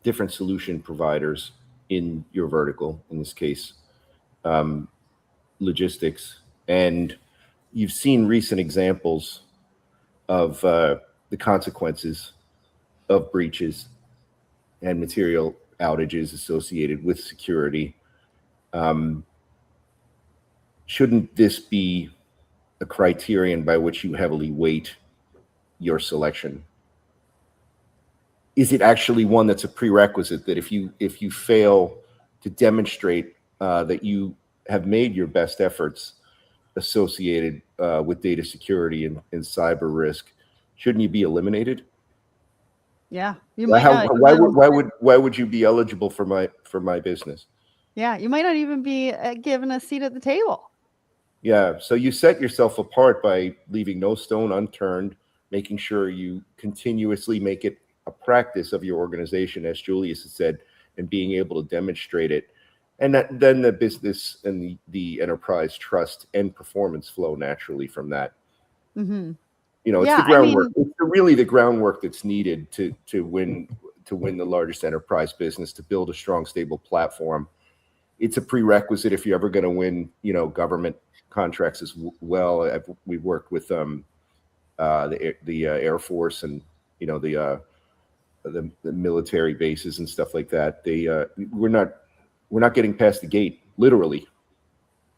different solution providers in your vertical, in this case, logistics, and you've seen recent examples of the consequences of breaches and material outages associated with security, shouldn't this be a criterion by which you heavily weight your selection? Is it actually one that's a prerequisite that if you fail to demonstrate that you have made your best efforts associated with data security and cyber risk, shouldn't you be eliminated? Yeah, you might not. Why would you be eligible for my business? Yeah, you might not even be given a seat at the table. Yeah, so you set yourself apart by leaving no stone unturned, making sure you continuously make it a practice of your organization, as Julius has said, and being able to demonstrate it. And then the business and the enterprise trust and performance flow naturally from that. Mm-hmm. It's the groundwork. It's really the groundwork that's needed to win the largest enterprise business, to build a strong, stable platform. It's a prerequisite if you're ever going to win, government contracts as well. We've worked with the Air Force and the military bases and stuff like that. We're not getting past the gate, literally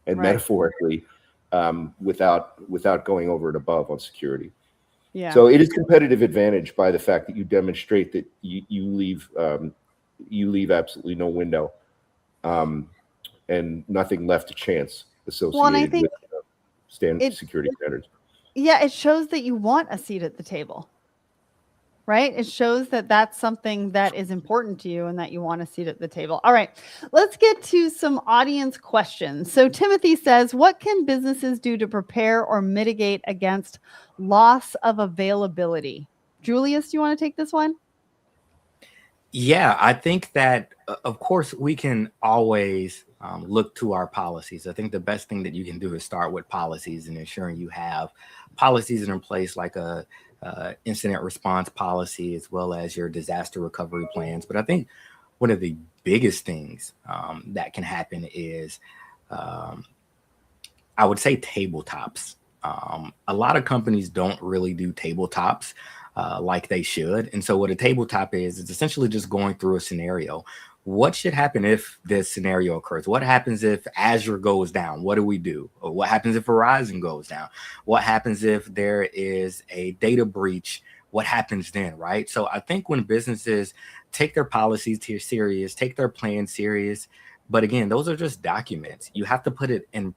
and metaphorically, without going over and above on security. Yeah. So it is competitive advantage by the fact that you demonstrate that you leave absolutely no window and nothing left to chance associated with security standards. Yeah, it shows that you want a seat at the table, right? It shows that that's something that is important to you and that you want a seat at the table. All right, let's get to some audience questions. So Timothy says, what can businesses do to prepare or mitigate against loss of availability? Julius, do you want to take this one? Yeah, I think that, of course, we can always look to our policies. I think the best thing that you can do is start with policies and ensuring you have policies in place, like a incident response policy, as well as your disaster recovery plans. But I think one of the biggest things that can happen is, I would say, tabletops. A lot of companies don't really do tabletops like they should. And so what a tabletop is essentially just going through a scenario. What should happen if this scenario occurs? What happens if Azure goes down? What do we do? Or what happens if Verizon goes down? What happens if there is a data breach? What happens then, right? So I think when businesses take their policies serious, take their plans serious, but again, those are just documents. You have to put it in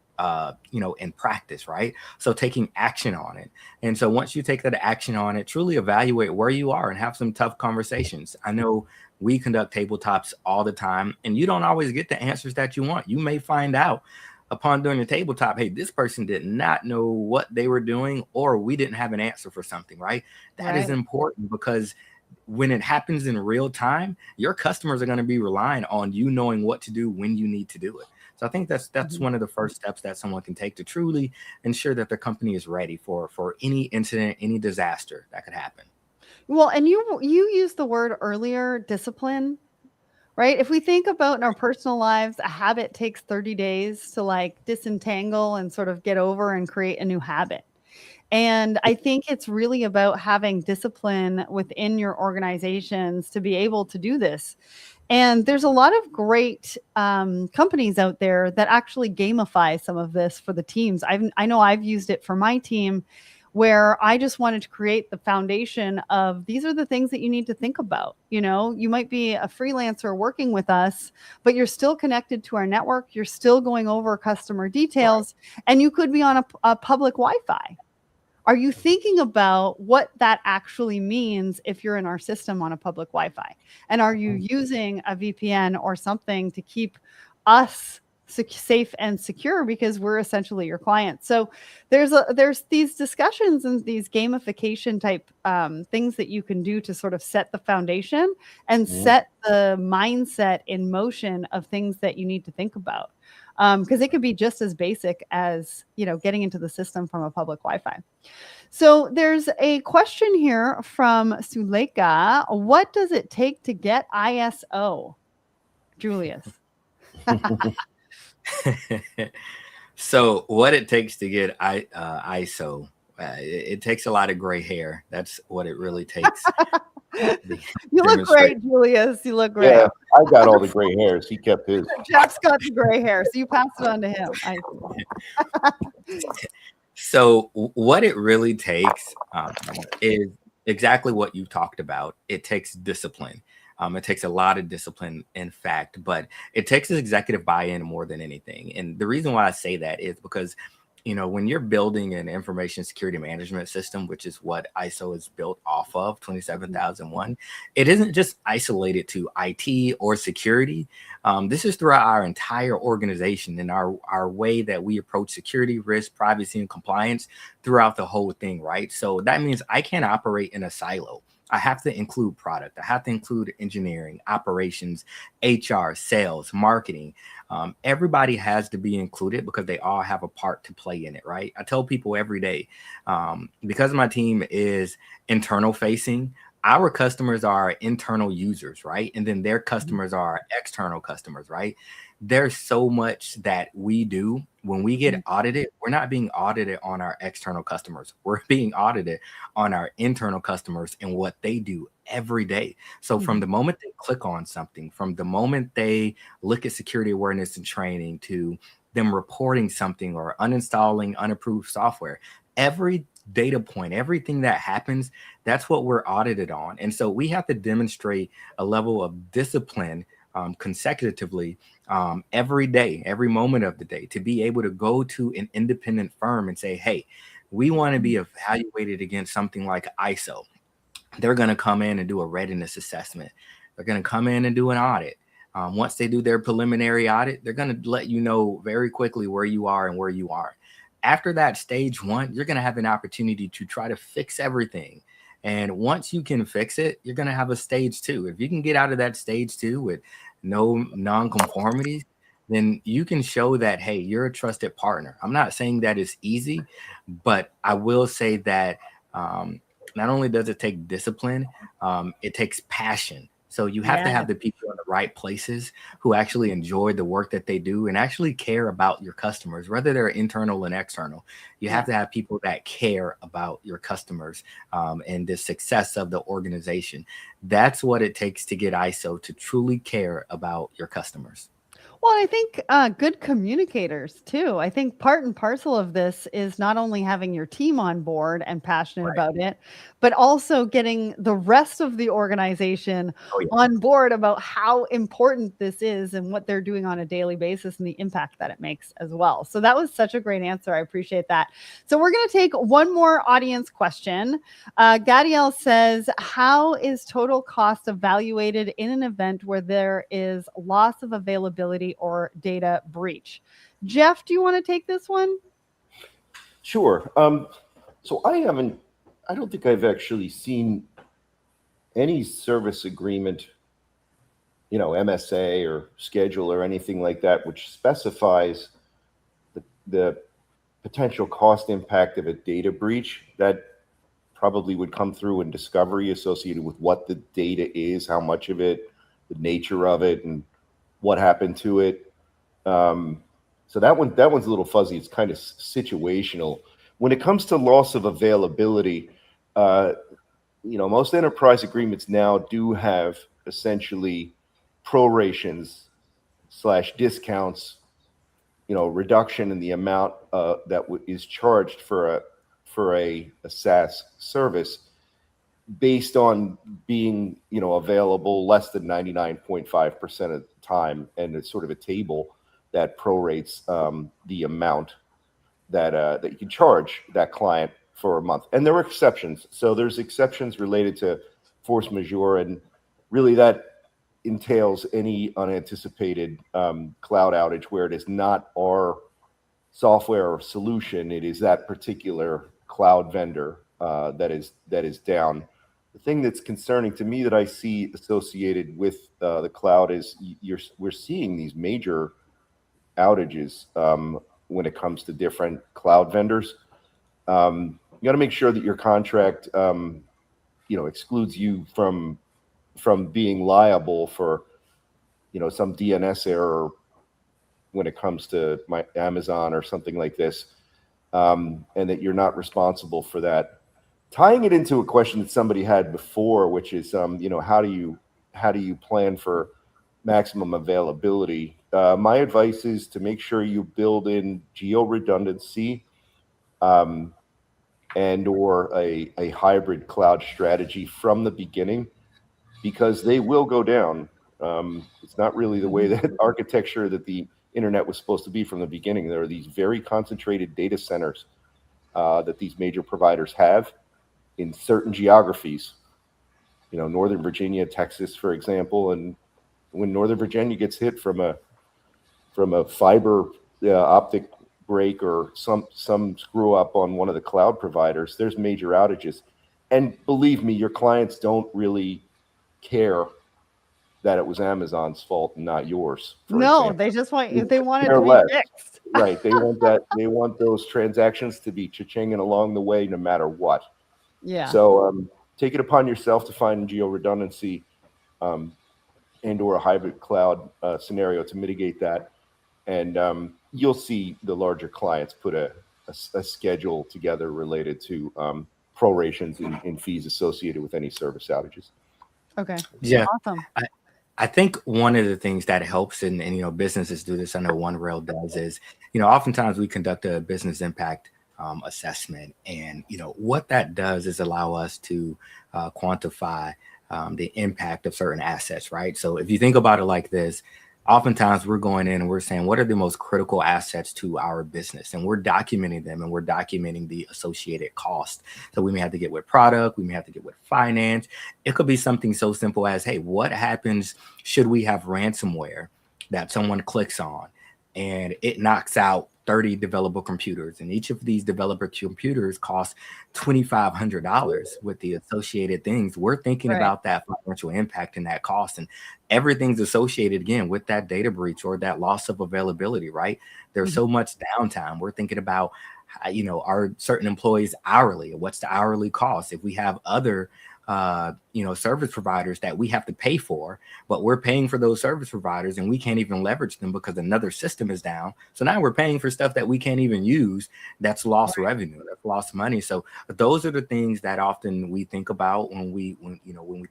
in practice, right? So taking action on it. And so once you take that action on it, truly evaluate where you are and have some tough conversations. I know we conduct tabletops all the time, and you don't always get the answers that you want. You may find out upon doing the tabletop, hey, this person did not know what they were doing, or we didn't have an answer for something, right? That is important, because when it happens in real time, your customers are going to be relying on you knowing what to do when you need to do it. So I think that's one of the first steps that someone can take to truly ensure that their company is ready for any incident, any disaster that could happen. Well, and you used the word earlier, discipline, right? If we think about in our personal lives, a habit takes 30 days to like disentangle and sort of get over and create a new habit. And I think it's really about having discipline within your organizations to be able to do this. And there's a lot of great companies out there that actually gamify some of this for the teams. I know I've used it for my team, where I just wanted to create the foundation of these are the things that you need to think about. You know, you might be a freelancer working with us, but you're still connected to our network. You're still going over customer details, and you could be on a public Wi-Fi. Are you thinking about what that actually means if you're in our system on a public Wi-Fi? And are you using a VPN or something to keep us safe and secure, because we're essentially your clients? So there's these discussions and these gamification type things that you can do to sort of set the foundation and set the mindset in motion of things that you need to think about. Because it could be just as basic as, you know, getting into the system from a public Wi-Fi. So there's a question here from Suleika. What does it take to get ISO? Julius. So what it takes to get ISO, it takes a lot of gray hair. That's what it really takes. You look great, Julius. You look great. Yeah, I got all the gray hairs. He kept his. Jeff's got the gray hair, so you passed it on to him. So what it really takes is exactly what you talked about. It takes discipline. It takes a lot of discipline, in fact, but it takes executive buy-in more than anything. And the reason why I say that is because, you know, when you're building an information security management system, which is what ISO is built off of, 27001, it isn't just isolated to IT or security. This is throughout our entire organization and our way that we approach security, risk, privacy, and compliance throughout the whole thing, right? So that means I can't operate in a silo. I have to include product. I have to include engineering, operations, HR, sales, marketing. Everybody has to be included because they all have a part to play in it, right? I tell people every day, because my team is internal facing, our customers are internal users, right? And then their customers are external customers, right? There's so much that we do. When we get audited, we're not being audited on our external customers. We're being audited on our internal customers and what they do every day. So from the moment they click on something, from the moment they look at security awareness and training, to them reporting something or uninstalling unapproved software, every data point, everything that happens, that's what we're audited on. And so we have to demonstrate a level of discipline consecutively every day, every moment of the day, to be able to go to an independent firm and say, hey, we want to be evaluated against something like ISO. They're going to come in and do a readiness assessment. They're going to come in and do an audit. Once they do their preliminary audit, they're going to let you know very quickly where you are and where you are. After that stage one, you're going to have an opportunity to try to fix everything. And once you can fix it, you're going to have a stage two. If you can get out of that stage two with no non-conformities, then you can show that, hey, you're a trusted partner. I'm not saying that it's easy, but I will say that not only does it take discipline, it takes passion. So you have to have the people in the right places who actually enjoy the work that they do and actually care about your customers, whether they're internal and external. You have to have people that care about your customers and the success of the organization. That's what it takes to get ISO, to truly care about your customers. Well, I think good communicators too. I think part and parcel of this is not only having your team on board and passionate about it, but also getting the rest of the organization on board about how important this is and what they're doing on a daily basis and the impact that it makes as well. So that was such a great answer. I appreciate that. So we're going to take one more audience question. Gadiel says, how is total cost evaluated in an event where there is loss of availability or data breach? Jeff, do you want to take this one? Sure. So I don't think I've actually seen any service agreement MSA or schedule or anything like that, which specifies the potential cost impact of a data breach, that probably would come through in discovery associated with what the data is, how much of it, the nature of it, and what happened to it. So that one's a little fuzzy. It's kind of situational. When it comes to loss of availability, most enterprise agreements now do have essentially prorations / discounts, reduction in the amount that is charged for a SaaS service based on being, available less than 99.5% of the time. And it's sort of a table that prorates the amount that you can charge that client for a month. And there are exceptions. So there's exceptions related to force majeure, and really that entails any unanticipated cloud outage where it is not our software or solution, it is that particular cloud vendor that is down. The thing that's concerning to me that I see associated with the cloud is we're seeing these major outages when it comes to different cloud vendors. You got to make sure that your contract excludes you from being liable for some DNS error when it comes to my Amazon or something like this, and that you're not responsible for that. Tying it into a question that somebody had before, which is how do you plan for maximum availability? My advice is to make sure you build in geo redundancy and or a hybrid cloud strategy from the beginning, because they will go down. It's not really the way that architecture that the internet was supposed to be from the beginning. There are these very concentrated data centers that these major providers have in certain geographies, Northern Virginia, Texas, for example. And when Northern Virginia gets hit from a fiber optic break or some screw up on one of the cloud providers, there's major outages. And believe me, your clients don't really care that it was Amazon's fault and not yours. No, they just want it to be fixed. Right. They want those transactions to be cha-chinging along the way no matter what. Yeah. So take it upon yourself to find geo redundancy and or a hybrid cloud scenario to mitigate that. And you'll see the larger clients put a schedule together related to prorations in fees associated with any service outages. Okay. Yeah. Awesome. I think one of the things that helps, and businesses do this, I know OneRail does, is oftentimes we conduct a business impact assessment, and what that does is allow us to quantify the impact of certain assets, right? So if you think about it like this, oftentimes we're going in and we're saying, what are the most critical assets to our business? And we're documenting them, and we're documenting the associated cost. So we may have to get with product, we may have to get with finance. It could be something so simple as, hey, what happens should we have ransomware that someone clicks on and it knocks out 30 developer computers, and each of these developer computers costs $2,500 with the associated things. We're thinking about that financial impact and that cost, and everything's associated again with that data breach or that loss of availability, right? There's so much downtime. We're thinking about, are certain employees hourly? What's the hourly cost? If we have other service providers that we have to pay for, but we're paying for those service providers and we can't even leverage them because another system is down. So now we're paying for stuff that we can't even use. That's lost revenue, that's lost money. So those are the things that often we think about when we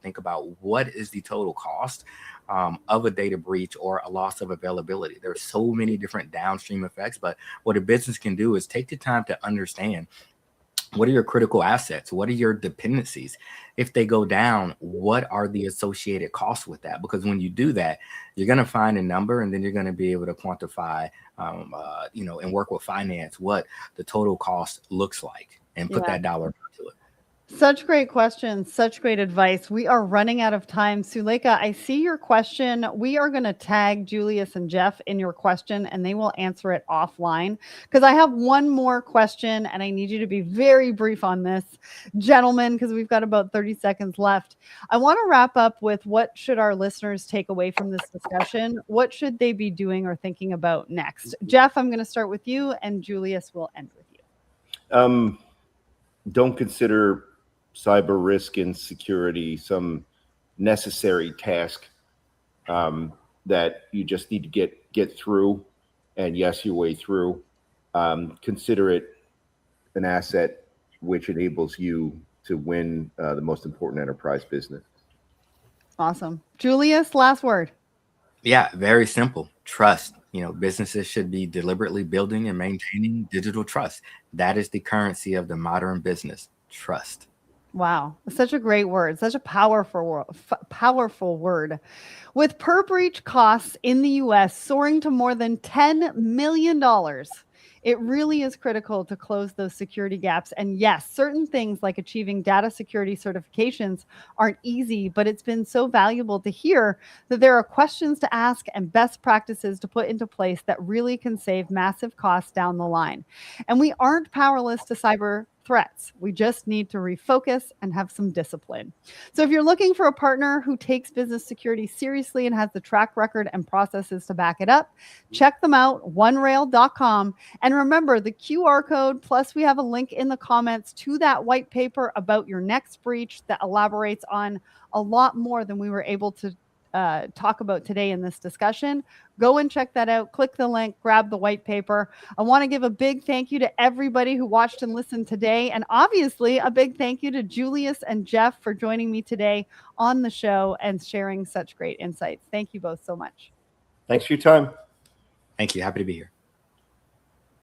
think about what is the total cost of a data breach or a loss of availability. There's so many different downstream effects, but what a business can do is take the time to understand, what are your critical assets? What are your dependencies? If they go down, what are the associated costs with that? Because when you do that, you're going to find a number, and then you're going to be able to quantify, and work with finance what the total cost looks like, and put that dollar into it. Such great questions, such great advice. We are running out of time. Suleika, I see your question. We are going to tag Julius and Jeff in your question, and they will answer it offline, because I have one more question, and I need you to be very brief on this, gentlemen, because we've got about 30 seconds left. I want to wrap up with, what should our listeners take away from this discussion? What should they be doing or thinking about next? Jeff, I'm going to start with you, and Julius will end with you. Don't consider cyber risk and security some necessary task that you just need to get through and yes your way through. Consider it an asset which enables you to win the most important enterprise business. Awesome. Julius, last word. Yeah, very simple. Trust. Businesses should be deliberately building and maintaining digital trust. That is the currency of the modern business. Trust. Wow, such a great word, such a powerful word. With per breach costs in the US soaring to more than $10 million, it really is critical to close those security gaps. And yes, certain things like achieving data security certifications aren't easy, but it's been so valuable to hear that there are questions to ask and best practices to put into place that really can save massive costs down the line. And we aren't powerless to cyber threats. We just need to refocus and have some discipline. So if you're looking for a partner who takes business security seriously and has the track record and processes to back it up, check them out, OneRail.com. And remember the QR code, plus we have a link in the comments to that white paper about your next breach that elaborates on a lot more than we were able to talk about today in this discussion. Go and check that out. Click the link, grab the white paper. I want to give a big thank you to everybody who watched and listened today. And obviously a big thank you to Julius and Jeff for joining me today on the show and sharing such great insights. Thank you both so much. Thanks for your time. Thank you. Happy to be here.